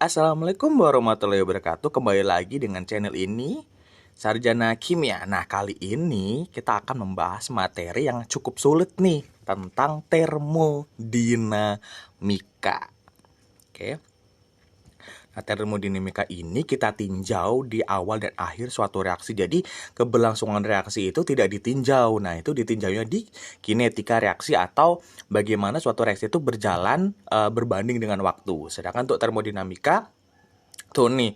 Assalamualaikum warahmatullahi wabarakatuh. Kembali lagi dengan channel ini, Sarjana Kimia. Nah, kali ini kita akan membahas materi yang cukup sulit nih, tentang termodinamika. Oke. Nah, termodinamika ini kita tinjau di awal dan akhir suatu reaksi. Jadi, keberlangsungan reaksi itu tidak ditinjau. Nah, itu ditinjaunya di kinetika reaksi atau bagaimana suatu reaksi itu berjalan berbanding dengan waktu. Sedangkan untuk termodinamika, tuh nih,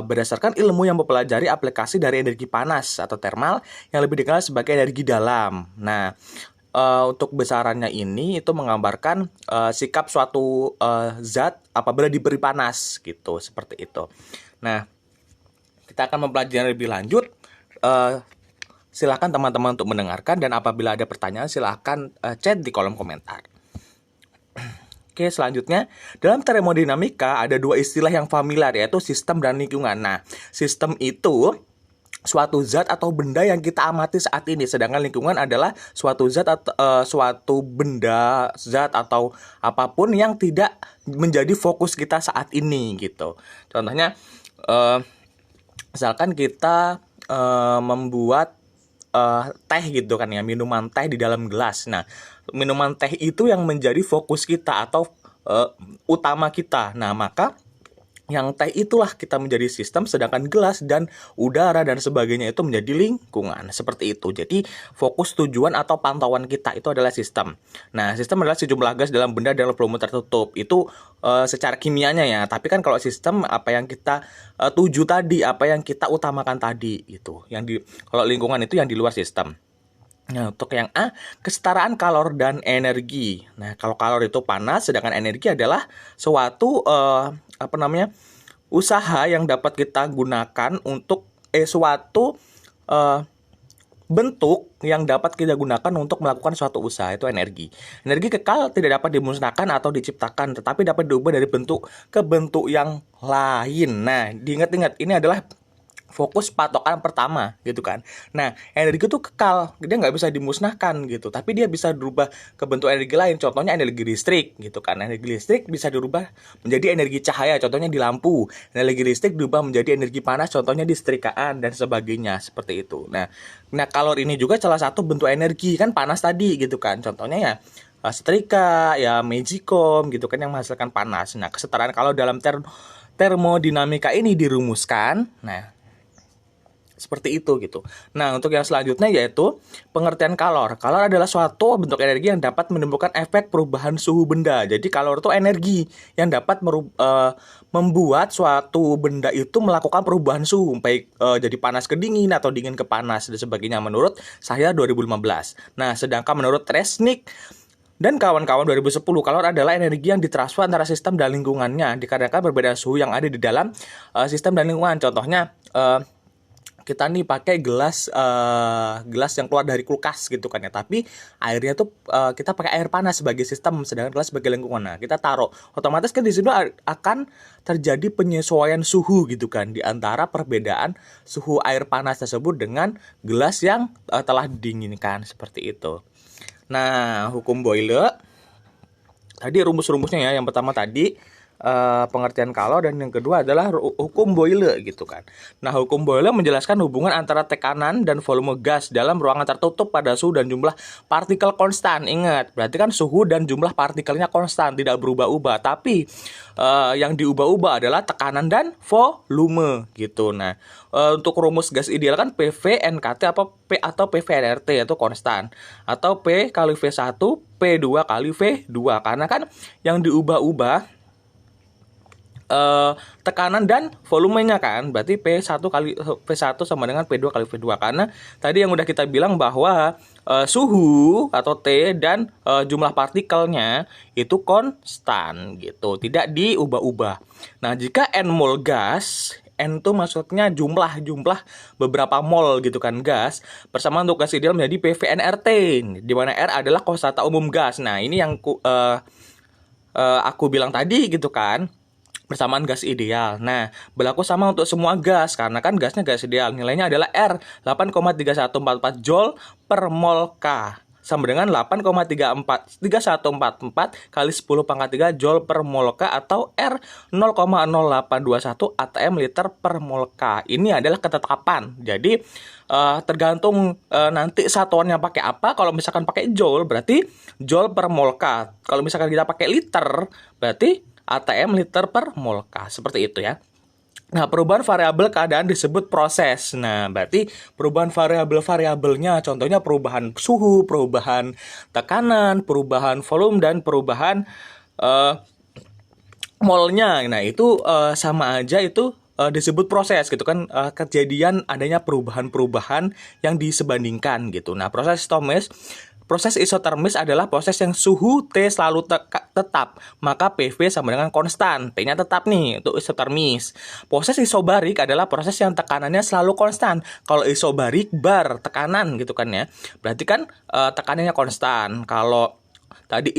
berdasarkan ilmu yang mempelajari aplikasi dari energi panas atau thermal yang lebih dikenal sebagai energi dalam. Nah, untuk besarannya ini itu menggambarkan sikap suatu zat apabila diberi panas gitu, seperti itu. Nah, kita akan mempelajari lebih lanjut. Silakan teman-teman untuk mendengarkan, dan apabila ada pertanyaan silakan chat di kolom komentar. Oke, selanjutnya, dalam termodinamika ada dua istilah yang familiar, yaitu sistem dan lingkungan. Nah, sistem itu suatu zat atau benda yang kita amati saat ini, sedangkan lingkungan adalah suatu zat atau suatu benda, zat atau apapun yang tidak menjadi fokus kita saat ini gitu. Contohnya, misalkan kita membuat teh gitu kan ya, minuman teh di dalam gelas. Nah, minuman teh itu yang menjadi fokus kita atau utama kita. Nah, maka yang teh itulah kita menjadi sistem, sedangkan gelas dan udara dan sebagainya itu menjadi lingkungan. Seperti itu. Jadi fokus tujuan atau pantauan kita itu adalah sistem. Nah, sistem adalah sejumlah gas dalam benda dalam volume tertutup. Itu secara kimianya ya. Tapi kan kalau sistem, apa yang kita tuju tadi, apa yang kita utamakan tadi itu. Kalau lingkungan itu yang di luar sistem. Nah, untuk yang A, kesetaraan kalor dan energi. Nah, kalau kalor itu panas, sedangkan energi adalah suatu usaha yang dapat kita gunakan untuk suatu bentuk yang dapat kita gunakan untuk melakukan suatu usaha, itu energi. Energi kekal, tidak dapat dimusnahkan atau diciptakan, tetapi dapat diubah dari bentuk ke bentuk yang lain. Nah, diingat-ingat, ini adalah fokus patokan pertama gitu kan. Nah, energi itu kekal, dia nggak bisa dimusnahkan gitu, tapi dia bisa berubah ke bentuk energi lain. Contohnya energi listrik gitu kan. Energi listrik bisa dirubah menjadi energi cahaya, contohnya di lampu. Energi listrik berubah menjadi energi panas, contohnya di setrikaan dan sebagainya, seperti itu. Nah, kalor ini juga salah satu bentuk energi, kan panas tadi gitu kan. Contohnya ya setrika, ya magicom gitu kan, yang menghasilkan panas. Nah, kesetaraan kalau dalam termodinamika ini dirumuskan. Nah, seperti itu gitu. Nah, untuk yang selanjutnya yaitu pengertian kalor. Kalor adalah suatu bentuk energi yang dapat menimbulkan efek perubahan suhu benda. Jadi kalor itu energi yang dapat membuat suatu benda itu melakukan perubahan suhu, baik jadi panas ke dingin atau dingin ke panas dan sebagainya, menurut saya 2015. Nah, sedangkan menurut Resnick dan kawan-kawan 2010, kalor adalah energi yang ditransfer antara sistem dan lingkungannya dikarenakan perbedaan suhu yang ada di dalam sistem dan lingkungan. Contohnya, kita nih pakai gelas yang keluar dari kulkas gitu kan ya, tapi airnya tuh kita pakai air panas sebagai sistem, sedangkan gelas sebagai lingkungan. Nah, kita taruh, otomatis kan di situ akan terjadi penyesuaian suhu gitu kan, di antara perbedaan suhu air panas tersebut dengan gelas yang telah didinginkan, seperti itu. Nah, hukum Boyle tadi rumus-rumusnya ya. Yang pertama tadi pengertian kalor, dan yang kedua adalah hukum Boyle gitu kan. Nah, hukum Boyle menjelaskan hubungan antara tekanan dan volume gas dalam ruangan tertutup pada suhu dan jumlah partikel konstan. Ingat, berarti kan suhu dan jumlah partikelnya konstan, tidak berubah-ubah, tapi yang diubah-ubah adalah tekanan dan volume gitu. Nah, untuk rumus gas ideal kan PV NKT atau PV NRT, itu konstan, atau P kali V1 P2 kali V2, karena kan yang diubah-ubah tekanan dan volumenya kan, berarti P1 kali V1 sama dengan P2 kali V2, karena tadi yang udah kita bilang bahwa suhu atau T dan jumlah partikelnya itu konstan gitu, tidak diubah-ubah. Nah, jika N mol gas, N itu maksudnya jumlah beberapa mol gitu kan gas, persamaan untuk gas ideal menjadi PVNRT, di mana R adalah konstan umum gas. Nah, ini yang aku bilang tadi gitu kan, persamaan gas ideal. Nah, berlaku sama untuk semua gas, karena kan gasnya gas ideal. Nilainya adalah R 8,3144 Joule per mol K. sama dengan 8,3144 kali 10 pangkat 3 Joule per mol K atau R 0,0821 atm liter per mol K. Ini adalah ketetapan. Jadi tergantung nanti satuannya pakai apa. Kalau misalkan pakai Joule berarti Joule per mol K. Kalau misalkan kita pakai liter berarti atm liter per mol K. Seperti itu ya. Nah, perubahan variabel keadaan disebut proses. Nah, berarti perubahan variabel-variabelnya, contohnya perubahan suhu, perubahan tekanan, perubahan volume, dan perubahan molnya. Nah, itu sama aja itu disebut proses gitu kan, kejadian adanya perubahan-perubahan yang disebandingkan gitu. Nah, proses isotermis adalah proses yang suhu T selalu tetap, maka PV sama dengan konstan. T-nya tetap nih untuk isotermis. Proses isobarik adalah proses yang tekanannya selalu konstan. Kalau isobarik bar tekanan gitu kan ya. Berarti kan tekanannya konstan. Kalau tadi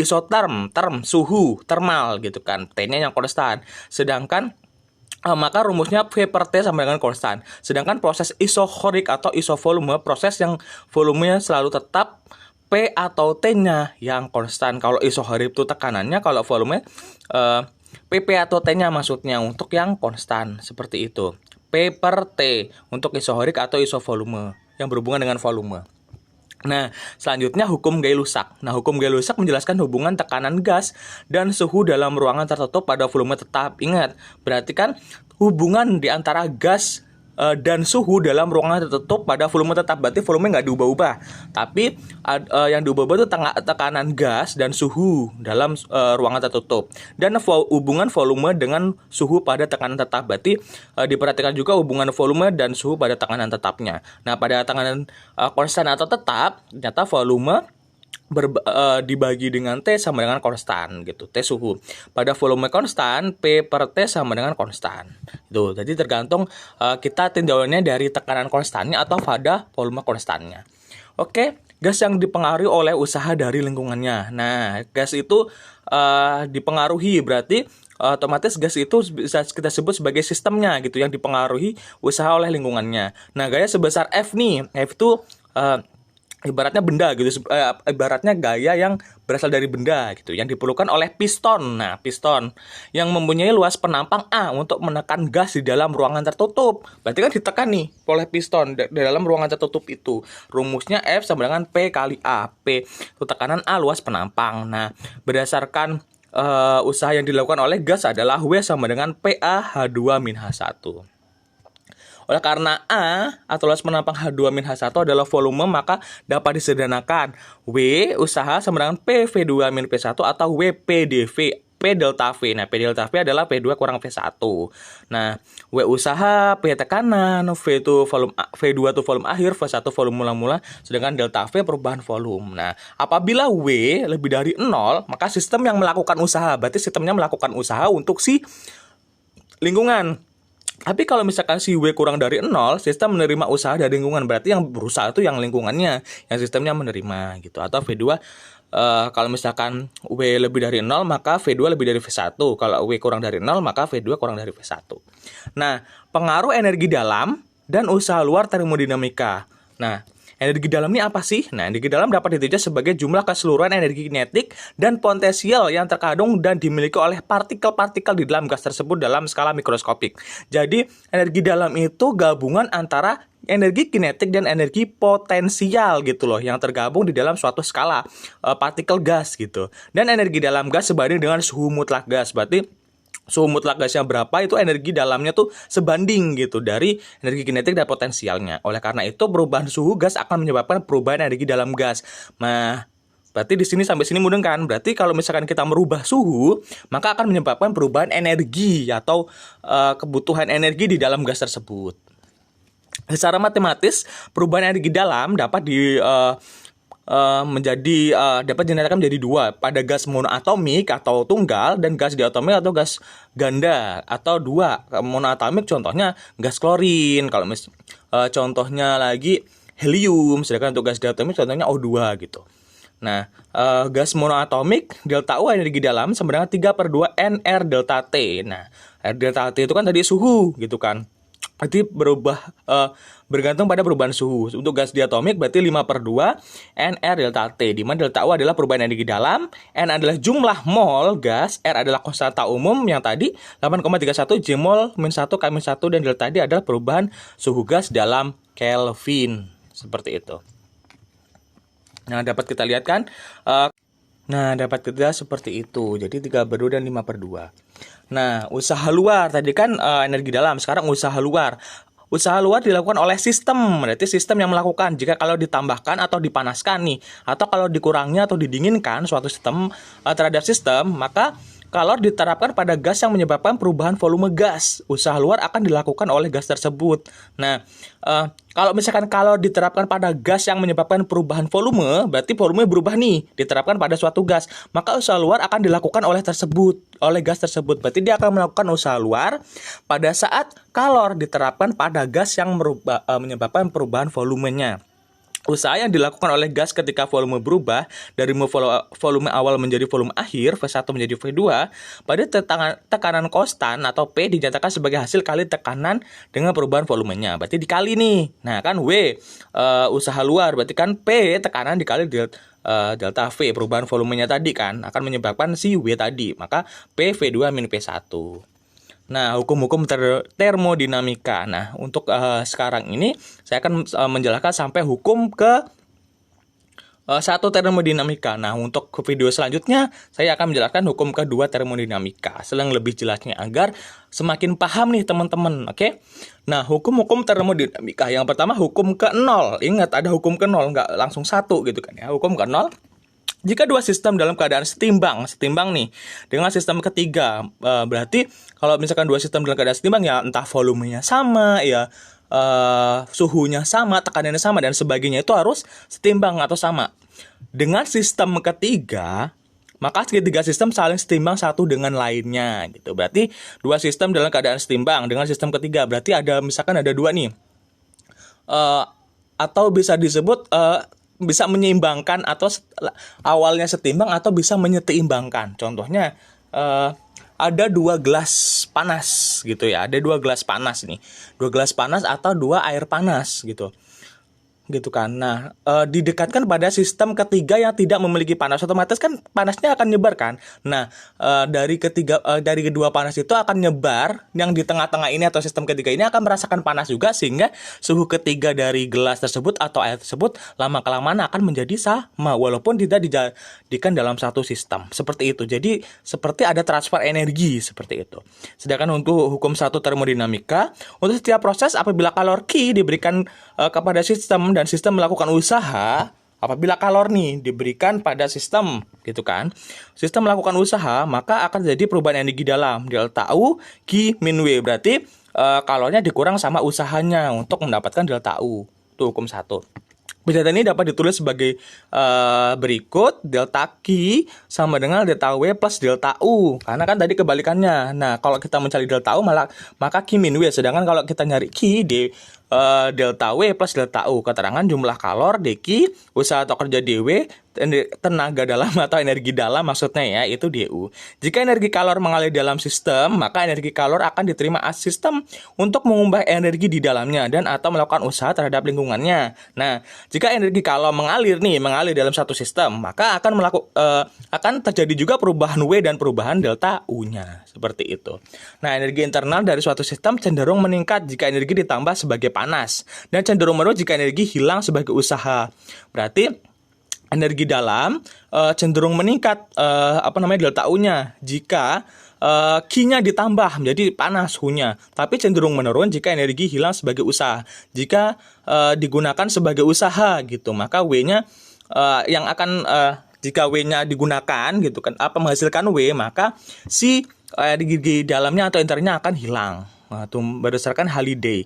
term suhu termal gitu kan. T-nya yang konstan. Sedangkan maka rumusnya V per T sama dengan konstan. Sedangkan proses isochorik atau isovolume, proses yang volumenya selalu tetap, P atau T-nya yang konstan. Kalau isochorik itu tekanannya, kalau volume PP atau T-nya maksudnya untuk yang konstan. Seperti itu. P per T untuk isochorik atau isovolume yang berhubungan dengan volume. Nah, selanjutnya hukum Gay-Lussac. Nah, hukum Gay-Lussac menjelaskan hubungan tekanan gas dan suhu dalam ruangan tertutup pada volume tetap. Ingat, berarti kan hubungan di antara gas dan suhu dalam ruangan tertutup pada volume tetap, berarti volume nggak diubah-ubah. Tapi yang diubah-ubah itu tekanan gas dan suhu dalam ruangan tertutup. Dan hubungan volume dengan suhu pada tekanan tetap, berarti diperhatikan juga hubungan volume dan suhu pada tekanan tetapnya. Nah, pada tekanan konstan atau tetap, ternyata volume dibagi dengan T sama dengan konstan gitu, T suhu. Pada volume konstan, P per T sama dengan konstan. Itu. Jadi tergantung kita tinjauannya dari tekanan konstannya atau pada volume konstannya. Oke, gas yang dipengaruhi oleh usaha dari lingkungannya. Nah, gas itu dipengaruhi berarti otomatis gas itu bisa kita sebut sebagai sistemnya gitu yang dipengaruhi usaha oleh lingkungannya. Nah, gaya sebesar F nih, F itu ibaratnya benda gitu, ibaratnya gaya yang berasal dari benda gitu, yang diperlukan oleh piston. Nah, piston yang mempunyai luas penampang A untuk menekan gas di dalam ruangan tertutup. Berarti kan ditekan nih oleh piston di dalam ruangan tertutup itu. Rumusnya F sama dengan P kali A. P itu tekanan, A luas penampang. Nah, berdasarkan usaha yang dilakukan oleh gas adalah W sama dengan PA H2-H1. Oleh karena A atau luas penampang H2-H1 adalah volume, maka dapat disederhanakan W usaha sama dengan P V2-P1 atau W PdV, P delta V. Nah, P delta V adalah P2 kurang V1. Nah, W usaha, P tekanan, V itu volume, V2 itu volume akhir, V1 volume mula-mula, sedangkan delta V perubahan volume. Nah, apabila W lebih dari 0, maka sistem yang melakukan usaha, berarti sistemnya melakukan usaha untuk si lingkungan. Tapi kalau misalkan si W kurang dari 0, sistem menerima usaha dari lingkungan. Berarti yang berusaha itu yang lingkungannya, yang sistemnya menerima gitu. Atau V2, kalau misalkan W lebih dari 0, maka V2 lebih dari V1. Kalau W kurang dari 0, maka V2 kurang dari V1. Nah, pengaruh energi dalam dan usaha luar termodinamika. Nah, energi dalam ini apa sih? Nah, energi dalam dapat ditinjau sebagai jumlah keseluruhan energi kinetik dan potensial yang terkandung dan dimiliki oleh partikel-partikel di dalam gas tersebut dalam skala mikroskopik. Jadi, energi dalam itu gabungan antara energi kinetik dan energi potensial gitu loh, yang tergabung di dalam suatu skala partikel gas gitu. Dan energi dalam gas sebanding dengan suhu mutlak gas. Berarti suhu mutlak gasnya berapa, itu energi dalamnya tuh sebanding gitu dari energi kinetik dan potensialnya. Oleh karena itu perubahan suhu gas akan menyebabkan perubahan energi dalam gas. Nah, berarti di sini sampai sini mudeng kan? Berarti kalau misalkan kita merubah suhu, maka akan menyebabkan perubahan energi atau kebutuhan energi di dalam gas tersebut. Secara matematis, perubahan energi dalam dapat dapat dinyatakan menjadi dua, pada gas monoatomik atau tunggal dan gas diatomik atau gas ganda atau dua. Monoatomik contohnya gas klorin, kalau contohnya lagi helium, sedangkan untuk gas diatomik contohnya O2 gitu. Nah, gas monoatomik delta U energi dalam sama dengan 3/2 NR delta T. Nah, R delta T itu kan tadi suhu gitu kan. Berarti bergantung pada perubahan suhu. Untuk gas diatomik berarti 5/2 NR delta T, di mana delta U adalah perubahan energi dalam, N adalah jumlah mol gas, R adalah konstanta umum yang tadi 8,31 Jmol -1 K-1, dan delta D adalah perubahan suhu gas dalam Kelvin. Seperti itu. Nah, dapat kita lihat kan? Dapat kita seperti itu. Jadi 3/2 dan 5/2. Nah, usaha luar tadi kan energi dalam, sekarang usaha luar. Usaha luar dilakukan oleh sistem, berarti sistem yang melakukan. Jika kalau ditambahkan atau dipanaskan nih, atau kalau dikurangnya atau didinginkan suatu sistem terhadap sistem, maka kalor diterapkan pada gas yang menyebabkan perubahan volume gas. Usaha luar akan dilakukan oleh gas tersebut. Nah, kalau misalkan kalor diterapkan pada gas yang menyebabkan perubahan volume, berarti volume berubah nih, diterapkan pada suatu gas. Maka usaha luar akan dilakukan oleh gas tersebut. Berarti dia akan melakukan usaha luar pada saat kalor diterapkan pada gas yang menyebabkan perubahan volumenya. Usaha yang dilakukan oleh gas ketika volume berubah dari volume awal menjadi volume akhir, V1 menjadi V2, pada tekanan konstan atau P dinyatakan sebagai hasil kali tekanan dengan perubahan volumenya. Berarti dikali nih. Nah, kan W usaha luar, berarti kan P tekanan dikali delta V, perubahan volumenya tadi kan akan menyebabkan si W tadi. Maka P V2 min P1. Nah, hukum-hukum termodinamika. Nah, untuk sekarang ini saya akan menjelaskan sampai hukum ke 1 termodinamika. Nah, untuk video selanjutnya saya akan menjelaskan hukum kedua termodinamika. Selang lebih jelasnya agar semakin paham nih teman-teman, oke? Nah, hukum-hukum termodinamika. Yang pertama hukum ke-0. Ingat ada hukum ke-0, nggak langsung 1 gitu kan ya. Hukum ke-0. Jika dua sistem dalam keadaan setimbang nih dengan sistem ketiga, berarti kalau misalkan dua sistem dalam keadaan setimbang ya entah volumenya sama, ya suhunya sama, tekanannya sama dan sebagainya, itu harus setimbang atau sama. Dengan sistem ketiga, maka ketiga sistem saling setimbang satu dengan lainnya gitu. Berarti dua sistem dalam keadaan setimbang dengan sistem ketiga, berarti misalkan ada dua nih, atau bisa disebut bisa menyeimbangkan atau awalnya setimbang atau bisa menyeimbangkan. Contohnya ada 2 gelas panas gitu ya. Ada 2 gelas panas nih. 2 gelas panas atau 2 air panas gitu. Gitu kan. Nah, didekatkan pada sistem ketiga yang tidak memiliki panas, otomatis kan panasnya akan nyebar kan. Nah, dari kedua panas itu akan nyebar, yang di tengah-tengah ini atau sistem ketiga ini akan merasakan panas juga, sehingga suhu ketiga dari gelas tersebut atau air tersebut lama-kelamaan akan menjadi sama walaupun tidak dijadikan dalam satu sistem. Seperti itu. Jadi seperti ada transfer energi seperti itu. Sedangkan untuk hukum 1 termodinamika, untuk setiap proses apabila kalor Q diberikan kepada sistem dan sistem melakukan usaha, apabila kalor nih diberikan pada sistem gitu kan, sistem melakukan usaha, maka akan terjadi perubahan energi dalam delta U Q min W. Berarti kalornya dikurang sama usahanya untuk mendapatkan delta U. Itu hukum 1. Penjelasan ini dapat ditulis sebagai berikut. Delta Q sama dengan delta W plus delta U. Karena kan tadi kebalikannya. Nah, kalau kita mencari delta U maka Q min W. Sedangkan kalau kita nyari Q delta W plus delta U. Keterangan jumlah kalor dQ, usaha atau kerja dW, tenaga dalam atau energi dalam maksudnya ya, itu dU. Jika energi kalor mengalir dalam sistem, maka energi kalor akan diterima sistem untuk mengubah energi di dalamnya dan atau melakukan usaha terhadap lingkungannya. Nah, jika energi kalor mengalir dalam satu sistem, maka akan terjadi juga perubahan W dan perubahan delta U-nya. Seperti itu. Nah, energi internal dari suatu sistem cenderung meningkat jika energi ditambah sebagai panas dan cenderung menurun jika energi hilang sebagai usaha. Berarti energi dalam cenderung meningkat delta U-nya jika Q-nya ditambah menjadi panas suhunya, tapi cenderung menurun jika energi hilang sebagai usaha. Jika digunakan sebagai usaha gitu, maka W-nya yang akan jika W-nya digunakan gitu kan menghasilkan W, maka si energi dalamnya atau internalnya akan hilang. Nah, itu berdasarkan Halliday.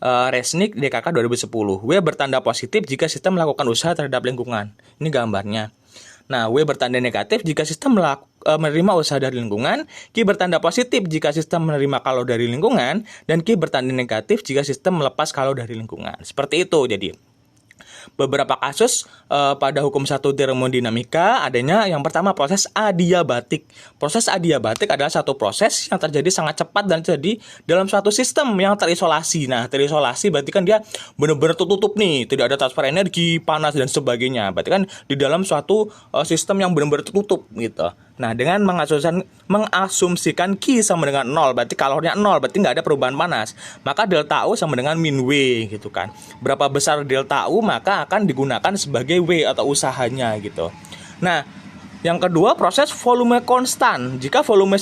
Resnick DKK 2010. W bertanda positif jika sistem melakukan usaha terhadap lingkungan. Ini gambarnya. Nah, W bertanda negatif jika sistem menerima usaha dari lingkungan. Q bertanda positif jika sistem menerima kalor dari lingkungan. Dan Q bertanda negatif jika sistem melepas kalor dari lingkungan. Seperti itu jadi. beberapa kasus pada hukum satu termodinamika adanya yang pertama proses adiabatik. Proses adiabatik adalah satu proses yang terjadi sangat cepat dan terjadi dalam suatu sistem yang terisolasi. Nah, terisolasi berarti kan dia benar-benar tertutup nih, tidak ada transfer energi, panas dan sebagainya. Berarti kan di dalam suatu sistem yang benar-benar tertutup gitu. Nah, dengan mengasumsikan Q sama dengan 0, berarti kalornya 0, berarti nggak ada perubahan panas. Maka delta U sama dengan min W gitu kan. Berapa besar delta U maka akan digunakan sebagai W atau usahanya gitu. Nah, yang kedua proses volume konstan. Jika volume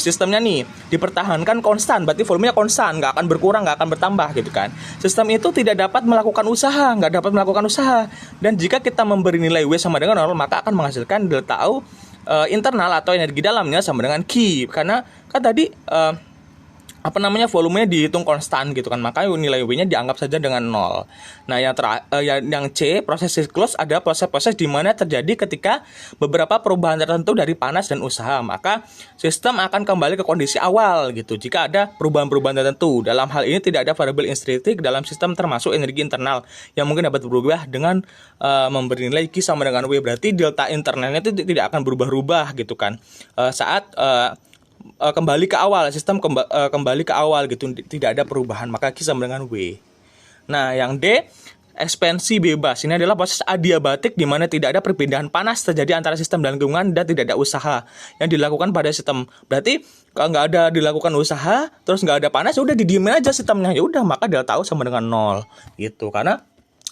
sistemnya nih dipertahankan konstan, berarti volumenya konstan, nggak akan berkurang, nggak akan bertambah gitu kan. Sistem itu tidak dapat melakukan usaha, Dan jika kita memberi nilai W sama dengan 0, maka akan menghasilkan delta U internal atau energi dalamnya sama dengan Q, karena kan tadi volumenya dihitung konstan gitu kan, maka nilai W-nya dianggap saja dengan 0. Nah, yang C, proses siklus ada proses-proses di mana terjadi ketika beberapa perubahan tertentu dari panas dan usaha, maka sistem akan kembali ke kondisi awal gitu jika ada perubahan-perubahan tertentu. Dalam hal ini tidak ada variabel intrinsik dalam sistem termasuk energi internal yang mungkin dapat berubah dengan memberi nilai Q sama dengan W, berarti delta internalnya itu tidak akan berubah-ubah gitu kan saat kembali ke awal, sistem kembali ke awal gitu, tidak ada perubahan, maka Q sama dengan W. Nah, yang D, ekspansi bebas. Ini adalah proses adiabatik di mana tidak ada perpindahan panas terjadi antara sistem dan lingkungan dan tidak ada usaha yang dilakukan pada sistem. Berarti kalau nggak ada dilakukan usaha, terus nggak ada panas, udah didiemin aja sistemnya, ya udah, maka delta U sama dengan 0 gitu. Karena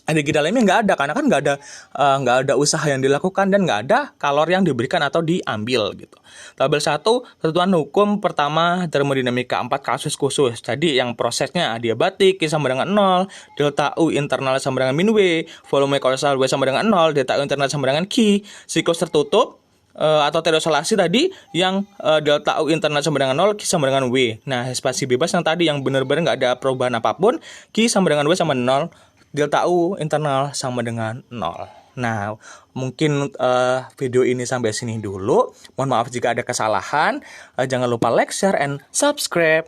energi dalamnya nggak ada, karena kan nggak ada usaha yang dilakukan dan nggak ada kalor yang diberikan atau diambil gitu. Tabel 1, ketentuan hukum pertama termodinamika 4 kasus khusus. Jadi yang prosesnya adiabatik Q sama dengan 0, delta U internal sama dengan min W, volume konstan W sama dengan 0, delta U internal sama dengan Q. Siklus tertutup atau terisolasi tadi yang delta U internal sama dengan 0, Q sama dengan W. Nah, ekspansi bebas yang tadi yang benar-benar nggak ada perubahan apapun, Q sama dengan W sama 0, delta U internal sama dengan 0. Nah, mungkin video ini sampai sini dulu. Mohon maaf jika ada kesalahan. Jangan lupa like, share, and subscribe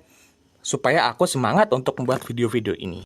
supaya aku semangat untuk membuat video-video ini.